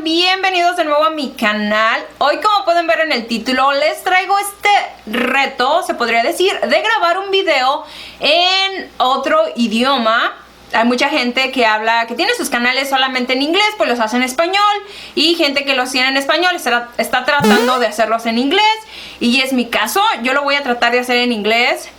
bienvenidos de nuevo a mi canal. Hoy, como pueden ver en el título, les traigo este reto, se podría decir, de grabar un video en otro idioma. Hay mucha gente que habla, que tiene sus canales solamente en inglés, pues los hace en español. Y gente que los tiene en español está tratando de hacerlos en inglés. Y es mi caso, yo lo voy a tratar de hacer en inglés.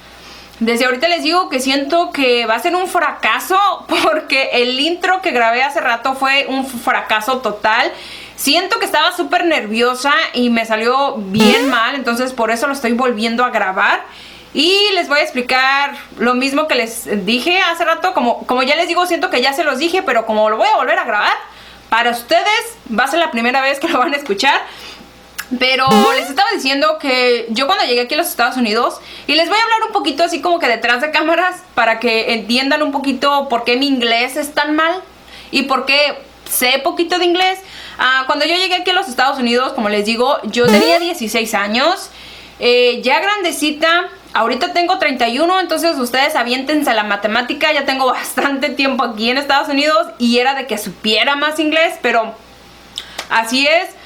Desde ahorita les digo que siento que va a ser un fracaso, porque el intro que grabé hace rato fue un fracaso total. Siento que estaba súper nerviosa y me salió bien mal, entonces por eso lo estoy volviendo a grabar. Y les voy a explicar lo mismo que les dije hace rato. Como ya les digo, siento que ya se los dije, pero como lo voy a volver a grabar para ustedes, va a ser la primera vez que lo van a escuchar. Pero les estaba diciendo que yo cuando llegué aquí a los Estados Unidos, y les voy a hablar un poquito así como que detrás de cámaras, para que entiendan un poquito por qué mi inglés es tan mal y por qué sé poquito de inglés. Cuando yo llegué aquí a los Estados Unidos, como les digo, yo tenía 16 años, ya grandecita. Ahorita tengo 31, entonces ustedes aviéntense la matemática. Ya tengo bastante tiempo aquí en Estados Unidos y era de que supiera más inglés, pero así es.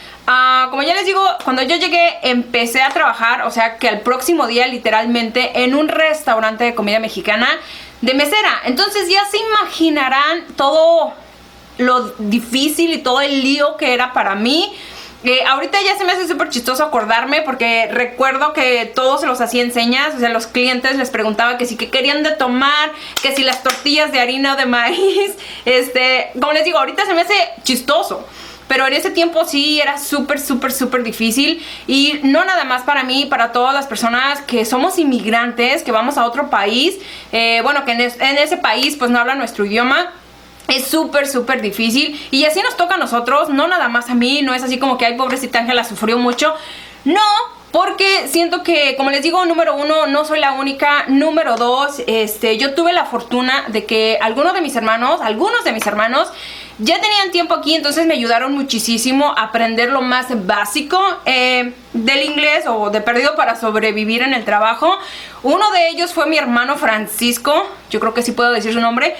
Como ya les digo, cuando yo llegué empecé a trabajar, o sea que al próximo día literalmente en un restaurante de comida mexicana de mesera. Entonces ya se imaginarán todo lo difícil y todo el lío que era para mí. Ahorita ya se me hace súper chistoso acordarme, porque recuerdo que todos se los hacía en señas. O sea, los clientes les preguntaba que si que querían de tomar, que si las tortillas de harina o de maíz. Como les digo, ahorita se me hace chistoso, pero en ese tiempo sí era súper difícil. Y no nada más para mí, para todas las personas que somos inmigrantes, que vamos a otro país, bueno, que en ese país pues no hablan nuestro idioma. Es súper difícil, y así nos toca a nosotros, no nada más a mí. No es así como que, ay, pobrecita Ángela sufrió mucho. No, porque siento que, como les digo, número uno, no soy la única. Número dos, yo tuve la fortuna de que algunos de mis hermanos ya tenían tiempo aquí, entonces me ayudaron muchísimo a aprender lo más básico del inglés, o de perdido para sobrevivir en el trabajo. Uno de ellos fue mi hermano Francisco, yo creo que sí puedo decir su nombre.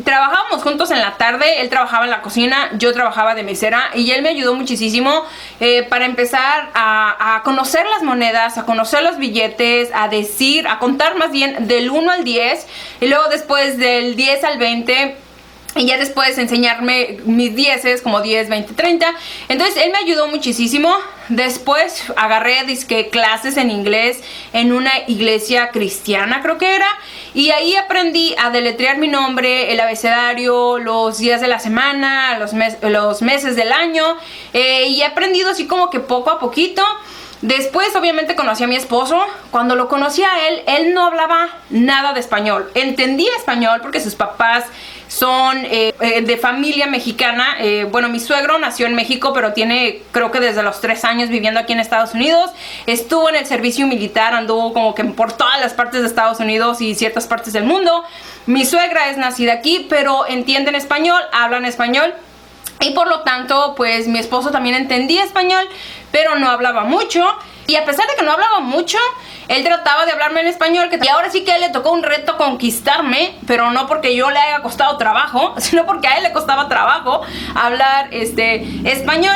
Trabajábamos juntos en la tarde, él trabajaba en la cocina, yo trabajaba de mesera, y él me ayudó muchísimo para empezar a conocer las monedas, a conocer los billetes, a contar más bien del 1 al 10, y luego después del 10 al 20, y ya después enseñarme mis dieces, como 10, 20, 30. Entonces él me ayudó muchísimo. Después agarré clases en inglés en una iglesia cristiana, creo que era. Y ahí aprendí a deletrear mi nombre, el abecedario, los días de la semana, los meses del año. Y he aprendido así como que poco a poquito. Después obviamente conocí a mi esposo. Cuando lo conocí a él no hablaba nada de español. Entendía español porque sus papás son de familia mexicana. Bueno, mi suegro nació en México, pero tiene, creo que desde los 3 años viviendo aquí en Estados Unidos. Estuvo en el servicio militar, anduvo como que por todas las partes de Estados Unidos y ciertas partes del mundo. Mi suegra es nacida aquí, pero entienden español, hablan español. Y por lo tanto, pues mi esposo también entendía español, pero no hablaba mucho. Y a pesar de que no hablaba mucho, él trataba de hablarme en español. Y ahora sí que a él le tocó un reto conquistarme, pero no porque yo le haya costado trabajo, sino porque a él le costaba trabajo hablar español.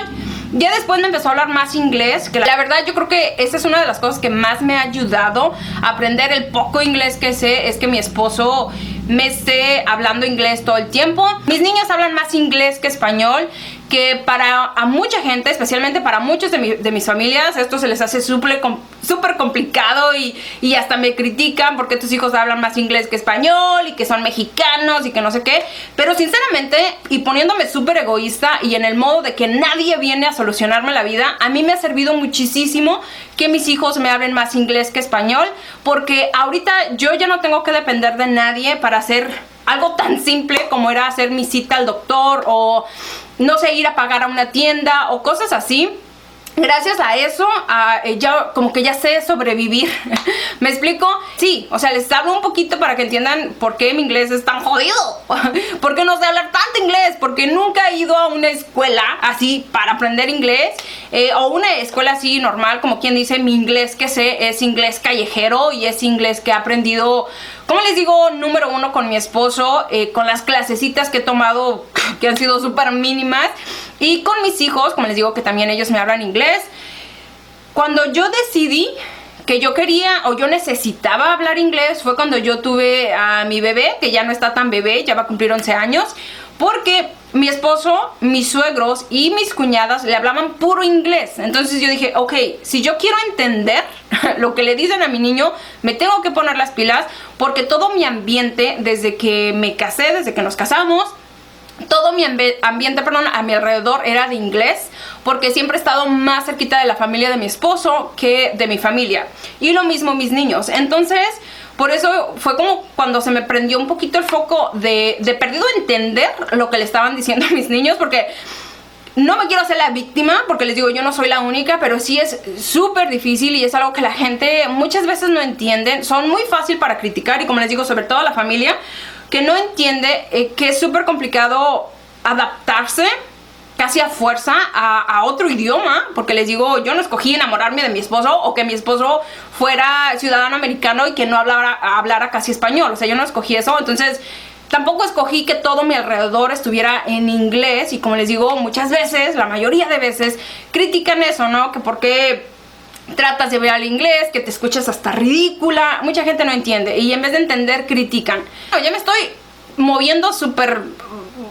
Ya después me empezó a hablar más inglés, que la verdad yo creo que esa es una de las cosas que más me ha ayudado a aprender el poco inglés que sé, es que mi esposo me esté hablando inglés todo el tiempo. Mis niños hablan más inglés que español, que a mucha gente, especialmente para muchos de mis familias, esto se les hace súper complicado, y hasta me critican porque tus hijos hablan más inglés que español y que son mexicanos y que no sé qué. Pero sinceramente, y poniéndome súper egoísta y en el modo de que nadie viene a solucionarme la vida, a mí me ha servido muchísimo que mis hijos me hablen más inglés que español, porque ahorita yo ya no tengo que depender de nadie para hacer algo tan simple como era hacer mi cita al doctor, o no sé, ir a pagar a una tienda o cosas así. Gracias a eso, ya como que ya sé sobrevivir. ¿Me explico? Sí, o sea, les hablo un poquito para que entiendan por qué mi inglés es tan jodido. ¿Por qué no sé hablar tanto inglés? Porque nunca he ido a una escuela así para aprender inglés, o una escuela así normal, como quien dice. Mi inglés que sé es inglés callejero, y es inglés que he aprendido, como les digo, número uno con mi esposo, con las clasecitas que he tomado, que han sido súper mínimas. Y con mis hijos, como les digo que también ellos me hablan inglés, cuando yo decidí que yo quería o yo necesitaba hablar inglés fue cuando yo tuve a mi bebé, que ya no está tan bebé, ya va a cumplir 11 años, porque mi esposo, mis suegros y mis cuñadas le hablaban puro inglés. Entonces yo dije, ok, si yo quiero entender lo que le dicen a mi niño, me tengo que poner las pilas, porque todo mi ambiente, desde que me casé, desde que nos casamos, todo mi ambiente, perdón, a mi alrededor era de inglés, porque siempre he estado más cerquita de la familia de mi esposo que de mi familia. Y lo mismo mis niños. Entonces, por eso fue como cuando se me prendió un poquito el foco de perdido entender lo que le estaban diciendo a mis niños, porque no me quiero hacer la víctima, porque les digo, yo no soy la única, pero sí es súper difícil y es algo que la gente muchas veces no entiende. Son muy fácil para criticar y, como les digo, sobre todo la familia, que no entiende que es súper complicado adaptarse casi a fuerza a otro idioma, porque les digo, yo no escogí enamorarme de mi esposo o que mi esposo fuera ciudadano americano y que no hablara casi español. O sea, yo no escogí eso. Entonces tampoco escogí que todo mi alrededor estuviera en inglés. Y como les digo, muchas veces, la mayoría de veces, critican eso, ¿no? Que por qué tratas de ver al inglés, que te escuchas hasta ridícula. Mucha gente no entiende y en vez de entender, critican. Ya me estoy moviendo súper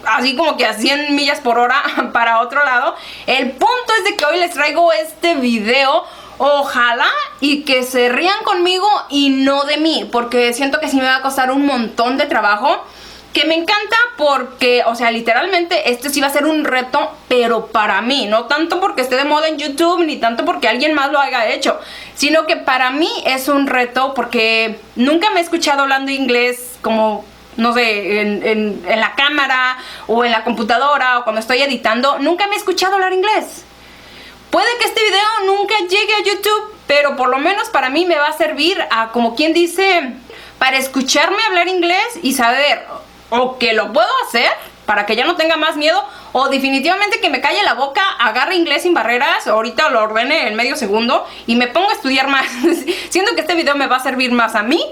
así como que a 100 millas por hora para otro lado. El punto es de que hoy les traigo este video. Ojalá y que se rían conmigo y no de mí, porque siento que sí me va a costar un montón de trabajo. Que me encanta porque, o sea, literalmente este sí va a ser un reto, pero para mí, no tanto porque esté de moda en YouTube, ni tanto porque alguien más lo haya hecho, sino que para mí es un reto porque nunca me he escuchado hablando inglés como, no sé, en la cámara o en la computadora o cuando estoy editando. Nunca me he escuchado hablar inglés. Puede que este video nunca llegue a YouTube, pero por lo menos para mí me va a servir a, como quien dice, para escucharme hablar inglés y saber o que lo puedo hacer para que ya no tenga más miedo, o definitivamente que me calle la boca, agarre inglés sin barreras, ahorita lo ordene en medio segundo y me pongo a estudiar más. Siento que este video me va a servir más a mí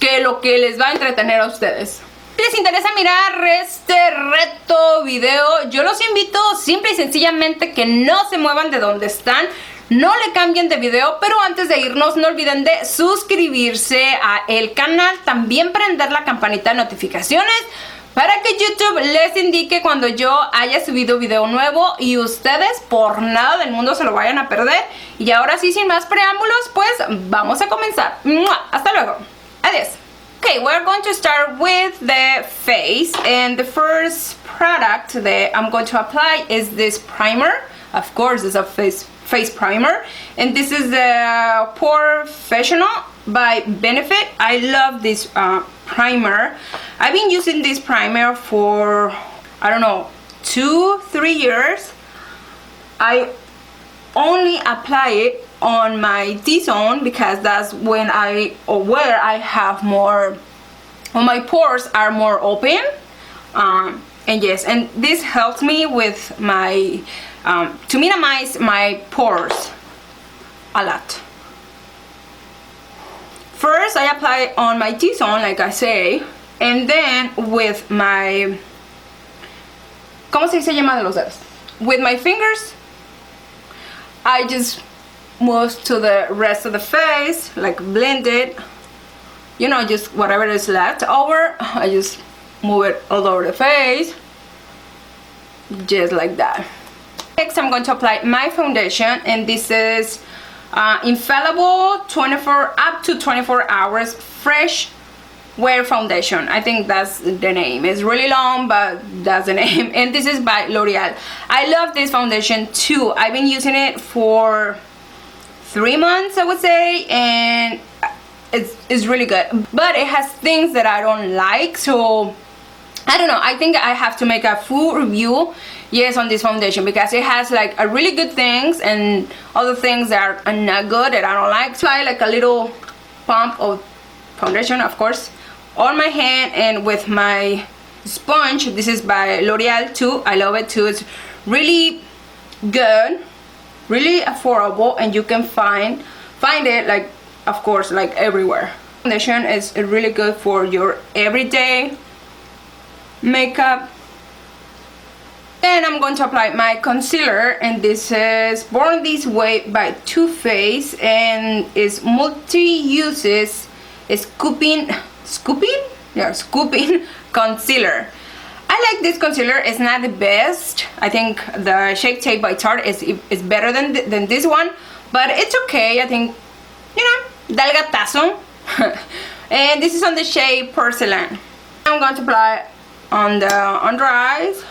que lo que les va a entretener a ustedes. Si les interesa mirar este reto video, yo los invito simple y sencillamente que no se muevan de donde están, no le cambien de video, pero antes de irnos no olviden de suscribirse a el canal, también prender la campanita de notificaciones para que YouTube les indique cuando yo haya subido video nuevo y ustedes por nada del mundo se lo vayan a perder. Y ahora sí, sin más preámbulos, pues vamos a comenzar. ¡Mua! Hasta luego. Adiós. Okay, we're going to start with the face, and the first product that I'm going to apply is this primer. Of course, it's a face primer, and this is the Professional by Benefit. I love this primer. I've been using this primer for, I don't know, 2-3 years. I only apply it on my T-zone because that's when where I have more, when my pores are more open. And yes, and this helps me with my to minimize my pores a lot. First I apply it on my T-zone, like I say, and then with my, ¿cómo se dice llama de los dedos? With my fingers I just move to the rest of the face, like blend it, you know, just whatever is left over, I just move it all over the face, just like that. Next I'm going to apply my foundation, and this is Infallible 24 up to 24 hours fresh wear foundation. I think that's the name. It's really long, but that's the name. And this is by L'Oreal. I love this foundation too. I've been using it for 3 months, I would say, and it's really good. But it has things that I don't like, so I don't know. I think I have to make a full review, yes, on this foundation, because it has like a really good things and other things that are not good that I don't like. So I like a little pump of foundation, of course, on my hand and with my sponge. This is by L'Oreal too. I love it too. It's really good, really affordable, and you can find it, like, of course, like everywhere. Foundation is really good for your everyday makeup. Then I'm going to apply my concealer, and this is Born This Way by Too Faced, and is multi-uses scooping concealer. I like this concealer. It's not the best. I think the Shape Tape by Tarte is better than this one, but it's okay. I think, you know, dal gatazo. And this is on the shade Porcelain. I'm going to apply on the under eyes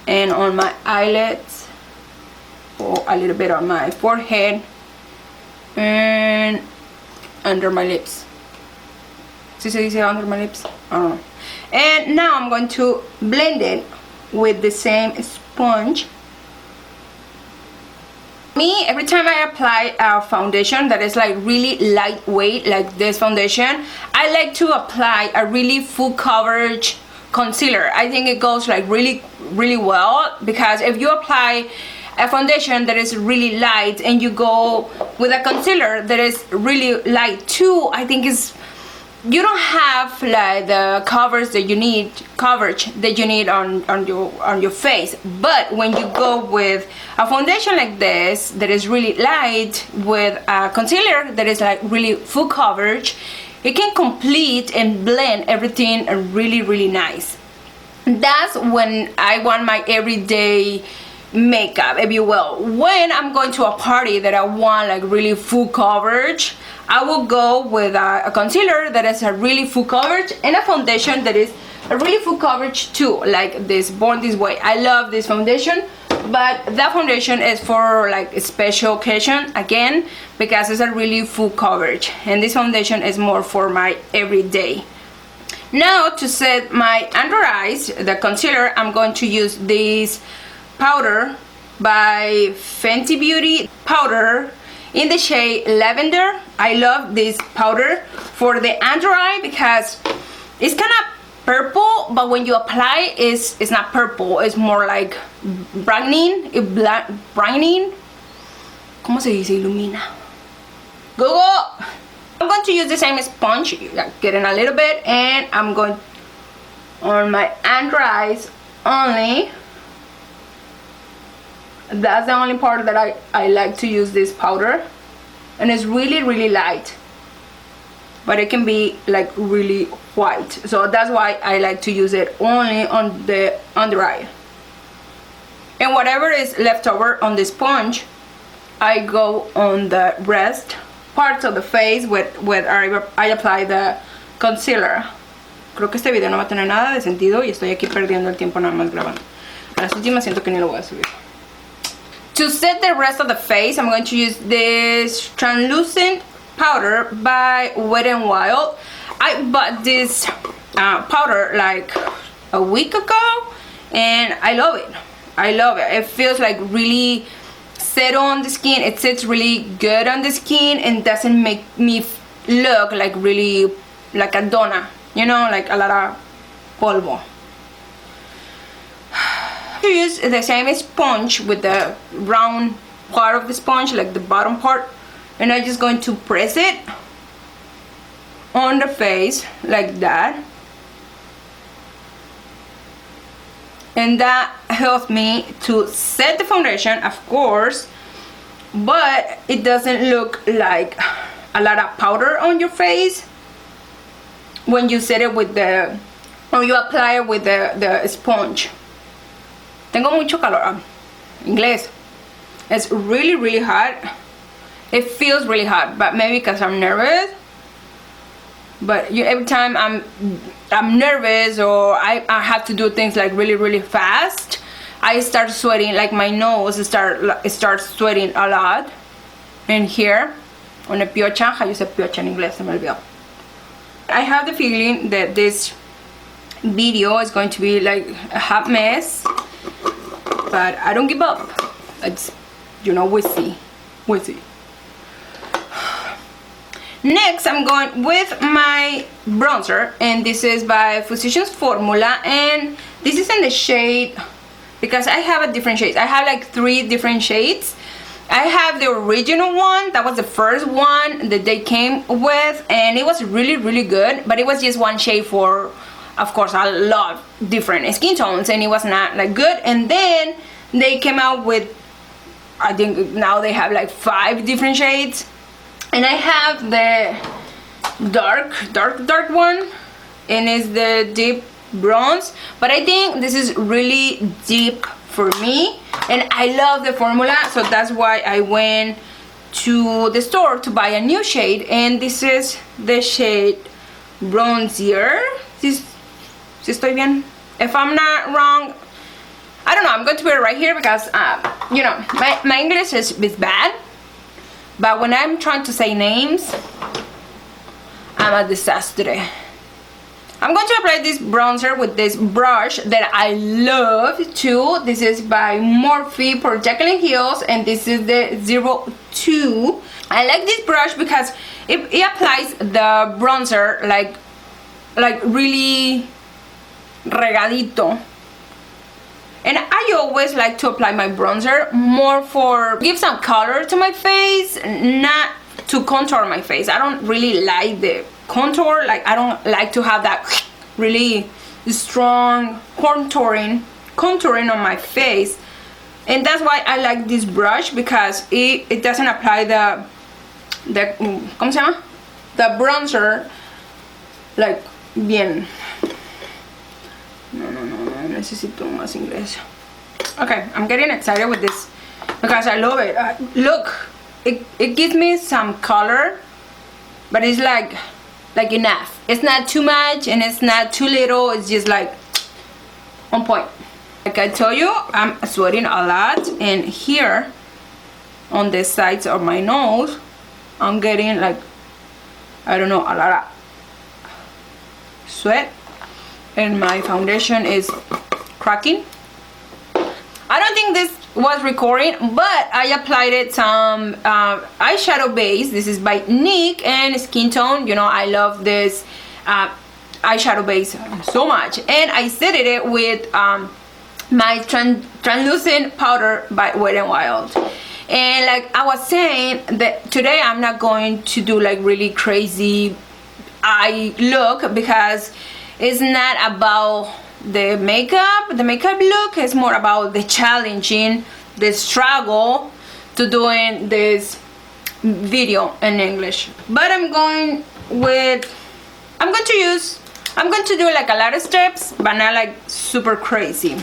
and on my eyelids, or a little bit on my forehead and under my lips. Si se dice under my lips? I don't know. And now I'm going to blend it with the same sponge. Me, every time I apply a foundation that is like really lightweight, like this foundation, I like to apply a really full coverage concealer. I think it goes like really well, because if you apply a foundation that is really light and you go with a concealer that is really light too, I think you don't have like the coverage that you need on your face. But when you go with a foundation like this that is really light with a concealer that is like really full coverage, it can complete and blend everything really nice. That's when I want my everyday makeup, if you will. When I'm going to a party that I want like really full coverage, I will go with a concealer that is a really full coverage and a foundation that is a really full coverage too, like this Born This Way. I love this foundation, but that foundation is for like a special occasion, again, because it's a really full coverage, and this foundation is more for my everyday. Now, to set my under eyes, the concealer, I'm going to use this powder by Fenty Beauty powder in the shade Lavender. I love this powder for the under eye because it's kind of purple, but when you apply it's not purple, it's more like brightening. ¿Cómo se dice? Ilumina. Google. I'm going to use the same sponge, getting a little bit, and I'm going on my under eyes only. That's the only part that I like to use this powder, and it's really light, but it can be like really white, so that's why I like to use it only on the under eye. And whatever is left over on the sponge, I go on the rest parts of the face where I apply the concealer. Creo que este video no va a tener nada de sentido y estoy aquí perdiendo el tiempo nada más grabando. A las últimas siento que ni lo voy a subir. To set the rest of the face, I'm going to use this translucent powder by Wet n Wild. I bought this powder like a week ago, and I love it. It feels like really set on the skin. It sits really good on the skin and doesn't make me look like really like a donna, you know, like a lot of polvo. To use the same sponge with the round part of the sponge, like the bottom part, and I'm just going to press it on the face like that, and that helps me to set the foundation, of course, but it doesn't look like a lot of powder on your face when you set it with when you apply it with the sponge. Tengo mucho calor. Inglés. It's really hot. It feels really hot, but maybe because I'm nervous. But every time I'm nervous or I have to do things like really fast, I start sweating. Like my nose starts sweating a lot. And here, on the piocha, how you say piocha in English? Se me olvidó. I have the feeling that this video is going to be like a hot mess, but I don't give up. It's, you know, we'll see. Next, I'm going with my bronzer, and this is by Physicians Formula, and this is in the shade, because I have a different shades. I have like 3 different shades. I have the original one, that was the first one that they came with, and it was really good, but it was just one shade for of course, I love different skin tones, and it was not like good. And then they came out with, I think now they have like 5 different shades, and I have the dark one, and it's the deep bronze, but I think this is really deep for me, and I love the formula, so that's why I went to the store to buy a new shade, and this is the shade Bronzier. Si estoy bien? If I'm not wrong, I don't know, I'm going to put it right here because you know, my English is bad, but when I'm trying to say names, I'm a disaster. I'm going to apply this bronzer with this brush that I love too. This is by Morphe for Jacqueline Hills, and this is the 02. I like this brush because it applies the bronzer like really regadito. And I always like to apply my bronzer more for give some color to my face, not to contour my face. I don't really like the contour, like I don't like to have that really strong contouring on my face, and that's why I like this brush, because it doesn't apply the ¿cómo se llama? The bronzer like bien. No, necesito más inglés. Okay, I'm getting excited with this because I love it. Look, it gives me some color, but it's like enough. It's not too much and it's not too little. It's just like on point. Like I told you, I'm sweating a lot, and here on the sides of my nose I'm getting like, I don't know, a lot of sweat, and my foundation is cracking. I don't think this was recording, but I applied it some eyeshadow base. This is by Nick and Skin Tone. You know, I love this eyeshadow base so much, and I set it with my translucent powder by Wet n Wild. And like I was saying, that today I'm not going to do like really crazy eye look, because it's not about the makeup look. Is more about the challenging, the struggle to doing this video in English. But I'm going to do like a lot of steps, but not like super crazy.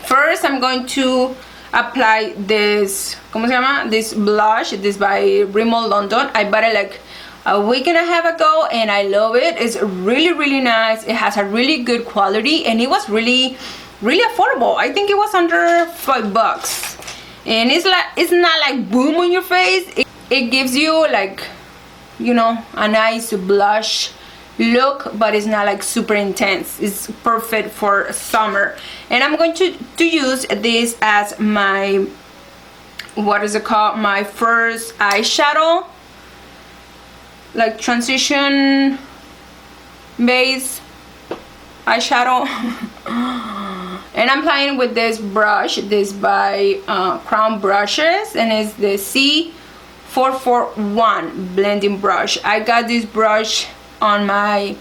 First, I'm going to apply this, ¿cómo se llama? This blush. This by Rimmel London. I bought it like a week and a half ago, and I love it. It's really nice. It has a really good quality, and it was really affordable. I think it was under $5, and it's not like boom on your face. It gives you like, you know, a nice blush look, but it's not like super intense. It's perfect for summer. And I'm going to use this as my, what is it called, my first eyeshadow, like transition base eyeshadow. And I'm playing with this brush. This by Crown Brushes, and it's the C441 blending brush. I got this brush on my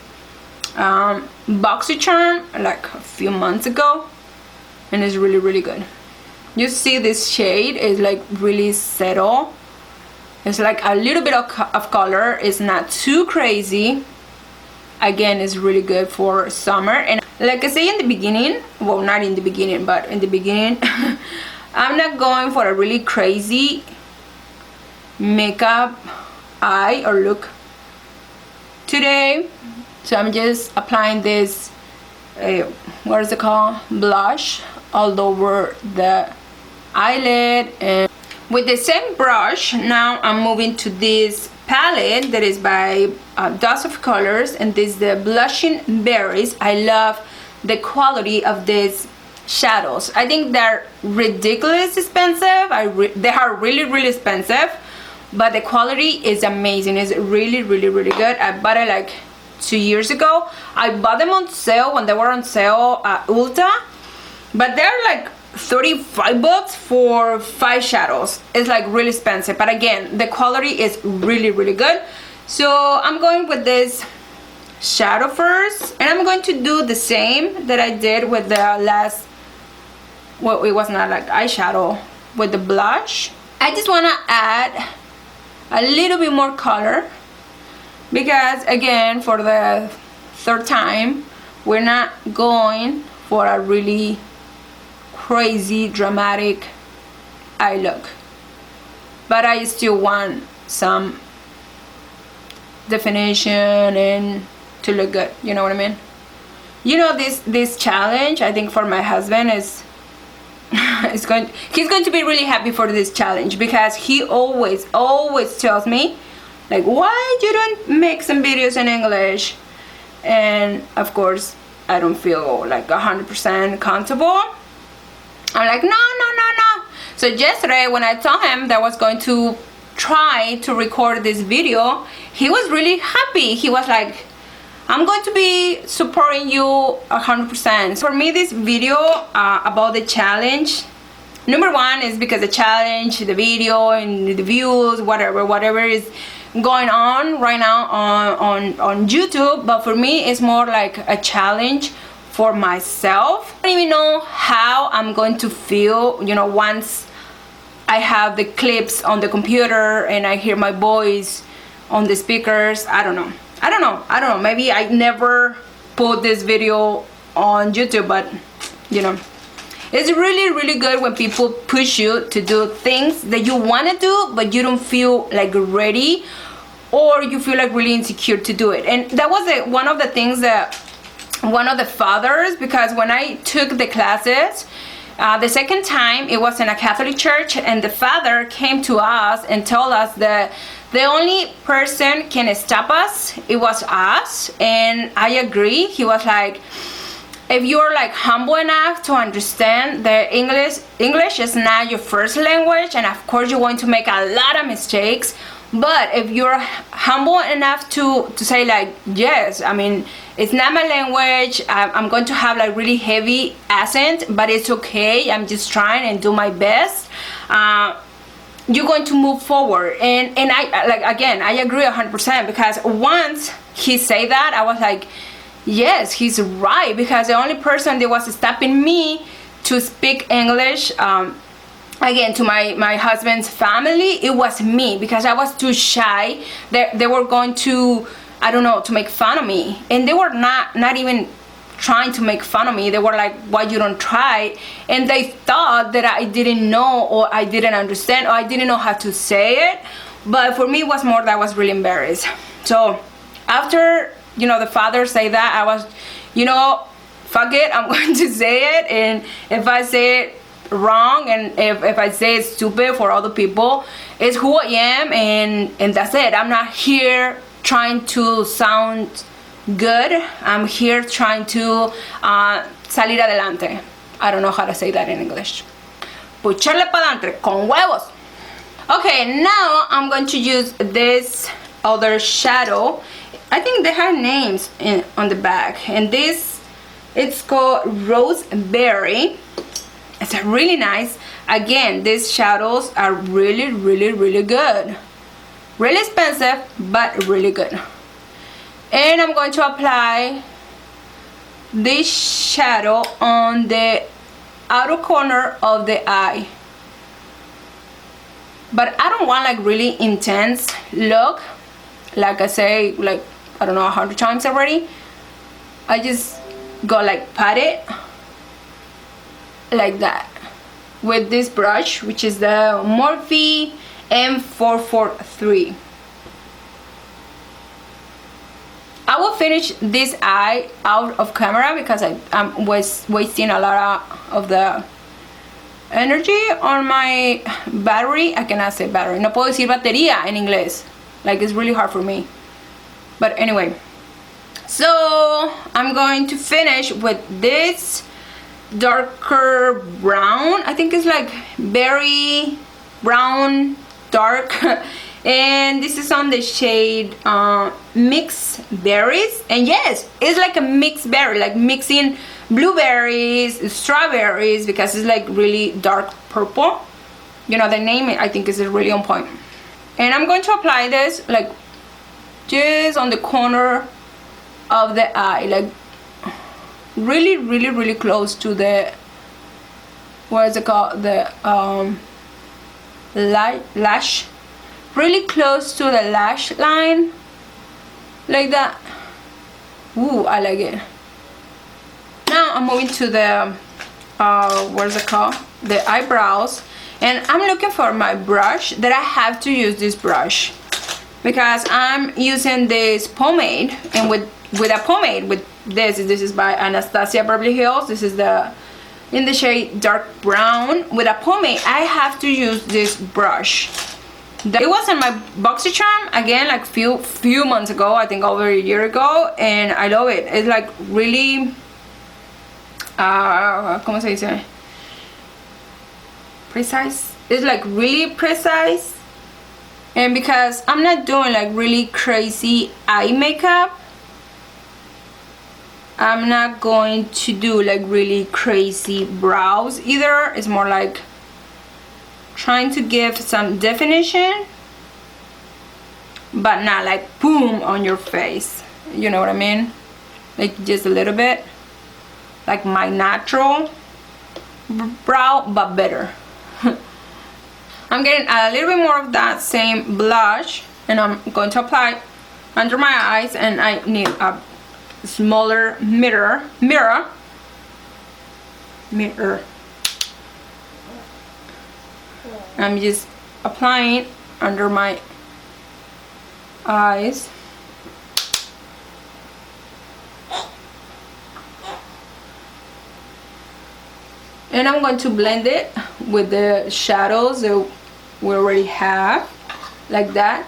BoxyCharm like a few months ago, and it's really good. You see this shade is like really subtle. It's like a little bit of color. It's not too crazy. Again, it's really good for summer. And like I say in the beginning, well, not in the beginning, but in the beginning, I'm not going for a really crazy makeup eye or look today. So I'm just applying this what is it called, blush all over the eyelid. And with the same brush, now I'm moving to this palette that is by Dust of Colors, and this is the Blushing Berries. I love the quality of these shadows. I think they're ridiculous expensive. They are really expensive, but the quality is amazing. It's really good. I bought it like 2 years ago. I bought them on sale when they were on sale at Ulta, but they're like $35 for 5 shadows. It's like really expensive, but again, the quality is really good. So I'm going with this shadow first, and I'm going to do the same that I did with the last, well, it was not like eyeshadow, with the blush. I just want to add a little bit more color because, again, for the third time, we're not going for a really crazy dramatic eye look, but I still want some definition and to look good, you know what I mean? You know, this challenge, I think for my husband is he's going to be really happy for this challenge, because he always tells me like, why you don't make some videos in English? And of course I don't feel like 100% comfortable. I'm like, no. So yesterday when I told him that I was going to try to record this video, he was really happy. He was like, I'm going to be supporting you 100%. For me, this video about the challenge, number one is because the challenge, the video, and the views, whatever is going on right now on YouTube. But for me, it's more like a challenge for myself. I don't even know how I'm going to feel, you know, once I have the clips on the computer and I hear my voice on the speakers. I don't know. Maybe I never put this video on YouTube, but you know, it's really good when people push you to do things that you want to do, but you don't feel like ready, or you feel like really insecure to do it. And that was one of the things that one of the fathers, because when I took the classes, the second time it was in a Catholic church, and the father came to us and told us that the only person can stop us, it was us. And I agree. He was like, if you're like humble enough to understand that English is not your first language, and of course you're going to make a lot of mistakes, but if you're humble enough to say like, yes, I mean, it's not my language, I'm going to have like really heavy accent, but it's okay, I'm just trying and do my best, you're going to move forward. And I, like, again, I agree 100%, because once he said that, I was like, yes, he's right, because the only person that was stopping me to speak English, again, to my husband's family, it was me, because I was too shy. They were going to, I don't know, to make fun of me, and they were not even trying to make fun of me. They were like, why you don't try? And they thought that I didn't know, or I didn't understand, or I didn't know how to say it. But for me, it was more that I was really embarrassed. So after, you know, the father said that, I was, you know, fuck it, I'm going to say it. And if I say it wrong, and if I say it's stupid for other people, it's who I am, and that's it. I'm not here trying to sound good. I'm here trying to salir adelante. I don't know how to say that in English. Pucharle pa'lante, con huevos. Okay, now I'm going to use this other shadow. I think they have names on the back, and this, it's called Roseberry. It's really nice. Again, these shadows are really good. Really expensive, but really good. And I'm going to apply this shadow on the outer corner of the eye. But I don't want like really intense look. Like I say, like, I don't know, 100 times already. I just go like pat it like that with this brush, which is the Morphe M443. I will finish this eye out of camera because I'm wasting a lot of the energy on my battery. I cannot say battery. No puedo decir batería en inglés. Like, it's really hard for me. But anyway, so I'm going to finish with this darker brown. I think it's like berry brown dark. And this is on the shade Mixed Berries. And yes, it's like a mixed berry, like mixing blueberries, strawberries, because it's like really dark purple. You know, the name I think is really on point. And I'm going to apply this like just on the corner of the eye, like really close to the, what is it called, the lash, really close to the lash line, like that. Ooh, I like it. Now I'm moving to the what is it called, the eyebrows, and I'm looking for my brush. That I have to use this brush because I'm using this pomade, and with a pomade, with this is by Anastasia Beverly Hills. This is in the shade dark brown. With a pomade I have to use this brush. It was in my BoxyCharm again, like few months ago, I think over a year ago, and I love it. It's like really ¿cómo se dice? Precise. It's like really precise, and because I'm not doing like really crazy eye makeup, I'm not going to do like really crazy brows either. It's more like trying to give some definition, but not like boom on your face, you know what I mean, like just a little bit, like my natural brow, but better. I'm getting a little bit more of that same blush, and I'm going to apply under my eyes, and I need a smaller mirror. I'm just applying under my eyes. And I'm going to blend it with the shadows that we already have, like that.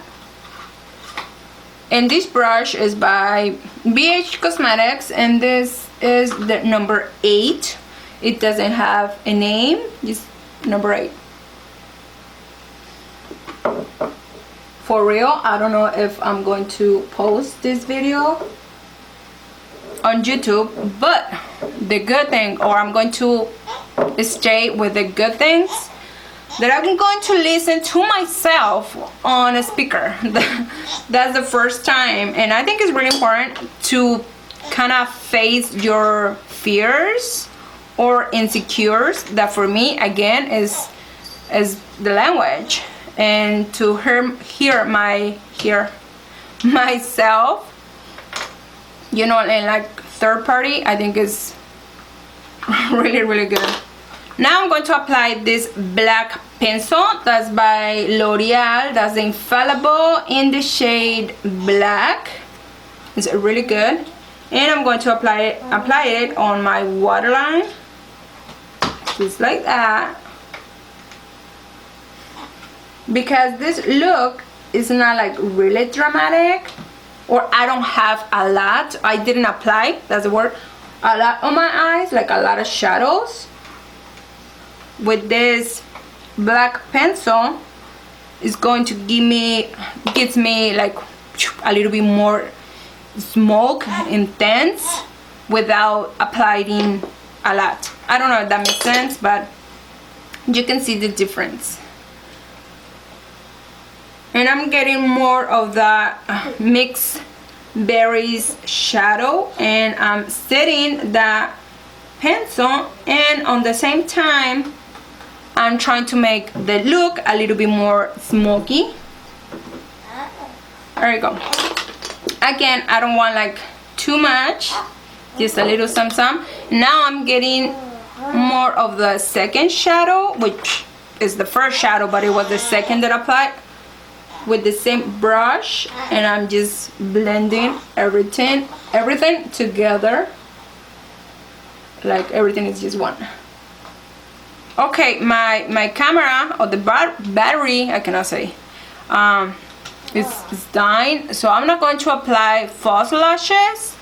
And this brush is by BH Cosmetics, and this is the number 8. It doesn't have a name, just number 8. For real, I don't know if I'm going to post this video on YouTube, but the good thing, or I'm going to stay with the good things, that I'm going to listen to myself on a speaker. That's the first time, and I think it's really important to kind of face your fears or insecurities. That for me again is the language, and to hear myself, you know, and like third party, I think is really good. Now I'm going to apply this black pencil that's by L'Oreal. That's the Infallible in the shade black. It's really good, and I'm going to apply it on my waterline, just like that. Because this look is not like really dramatic, or I don't have a lot. I didn't apply, that's the word, a lot on my eyes, like a lot of shadows. With this black pencil, is going to gives me like a little bit more smoke, intense, without applying a lot. I don't know if that makes sense, but you can see the difference. And I'm getting more of the mixed berries shadow, and I'm setting the pencil, and on the same time I'm trying to make the look a little bit more smoky. There you go. Again, I don't want like too much, just a little some. Now I'm getting more of the second shadow, which is the first shadow, but it was the second that I applied, with the same brush, and I'm just blending everything together, like everything is just one. Okay, my camera, or the battery, I cannot say, it's dying, so I'm not going to apply false lashes.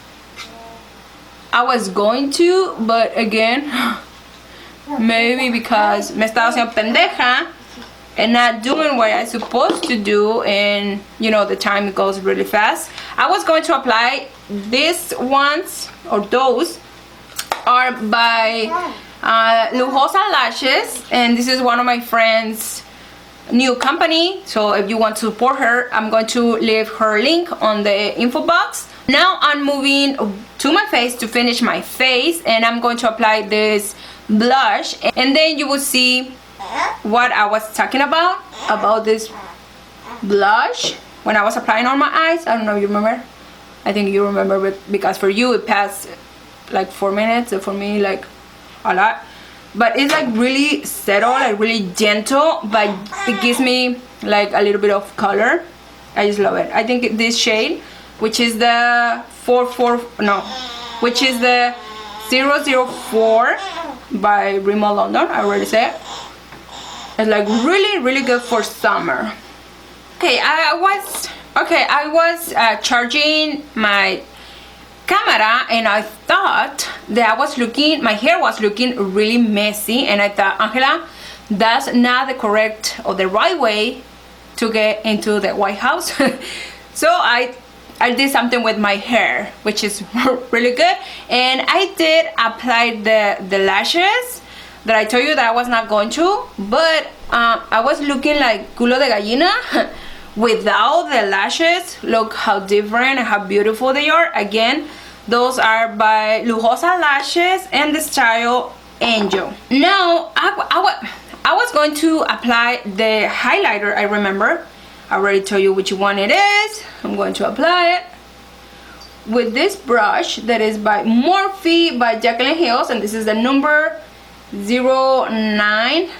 I was going to, but again, maybe because me estaba haciendo pendeja and not doing what I'm supposed to do, and you know, the time goes really fast. I was going to apply these ones, or those are by Lujosa Lashes, and this is one of my friends' new company, so if you want to support her, I'm going to leave her link on the info box. Now I'm moving to my face to finish my face, and I'm going to apply this blush, and then you will see what I was talking about this blush when I was applying on my eyes. I don't know if you remember. I think you remember, but because for you it passed like 4 minutes, and for me like a lot. But it's like really subtle, like really gentle, but it gives me like a little bit of color. I just love it. I think this shade, which is the 004 by Rimmel London, I already said. It's like really good for summer. Okay, I was charging my camera, and I thought that my hair was looking really messy, and I thought, Angela, that's not the correct or the right way to get into the White House. So I did something with my hair, which is really good, and I did apply the lashes that I told you that I was not going to, but I was looking like culo de gallina without the lashes. Look how different and how beautiful they are. Again, those are by Lujosa Lashes and the style Angel. Now I was going to apply the highlighter. I remember I already told you which one it is. I'm going to apply it with this brush that is by Morphe by Jaclyn Hills, and this is the number 09.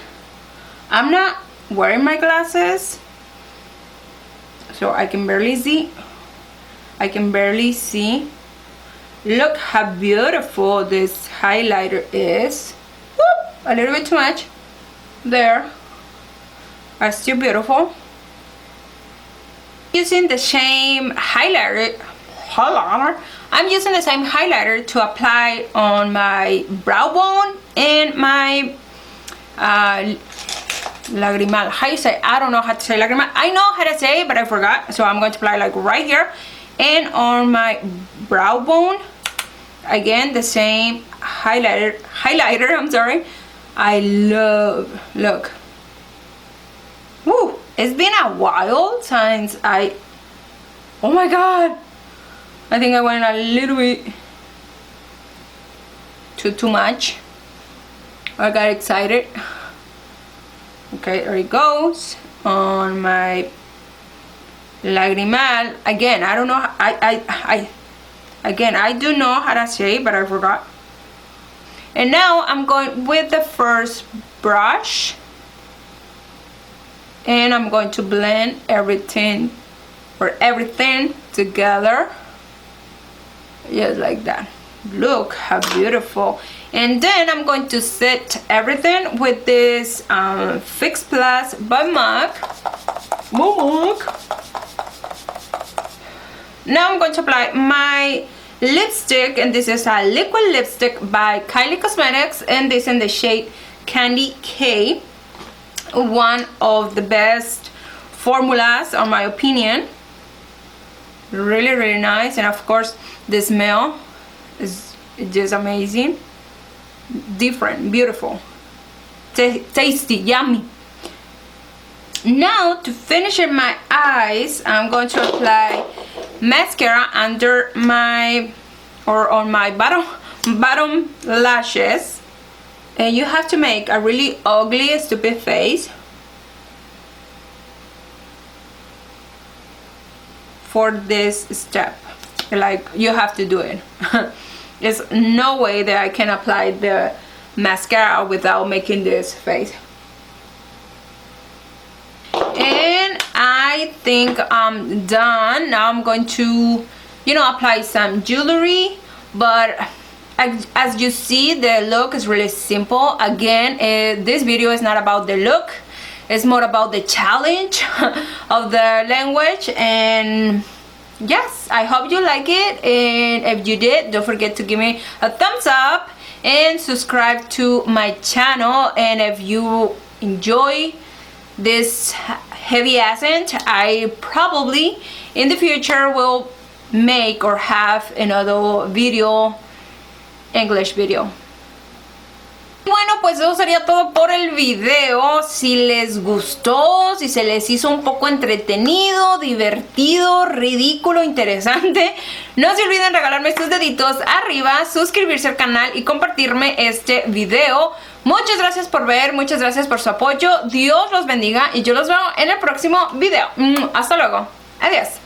I'm not wearing my glasses, so I can barely see. Look how beautiful this highlighter is. Whoop, a little bit too much there. Are still beautiful. Using the same highlighter. I'm using the same highlighter to apply on my brow bone and my lagrimal. How you say? I don't know how to say lagrimal. I know how to say it, but I forgot. So I'm going to apply like right here and on my brow bone. Again, the same highlighter. I'm sorry. I love. Look. Woo! It's been a while since oh my god, I think I went a little bit too much. I got excited. Okay, there it goes on my lagrimal. Again, I don't know. I do know how to say it, but I forgot. And now I'm going with the first brush, and I'm going to blend everything together, just like that. Look how beautiful. And then I'm going to set everything with this Fix Plus by MAC. Now I'm going to apply my lipstick, and this is a liquid lipstick by Kylie Cosmetics, and this in the shade Candy K. One of the best formulas, in my opinion. Really nice, and of course the smell is just amazing. Different, beautiful, tasty, yummy. Now to finish in my eyes, I'm going to apply mascara under my on my bottom lashes, and you have to make a really ugly, stupid face for this step. Like, you have to do it. There's no way that I can apply the mascara without making this face. And I think I'm done. Now I'm going to, apply some jewelry, but as you see, the look is really simple. Again, this video is not about the look, it's more about the challenge of the language. And yes, I hope you like it, and if you did, don't forget to give me a thumbs up and subscribe to my channel. And if you enjoy this heavy accent, I probably in the future will make or have another video, English video. Bueno, pues eso sería todo por el video. Si les gustó, si se les hizo un poco entretenido, divertido, ridículo, interesante, no se olviden regalarme sus deditos arriba, suscribirse al canal y compartirme este video. Muchas gracias por ver, muchas gracias por su apoyo. Dios los bendiga y yo los veo en el próximo video. Hasta luego. Adiós.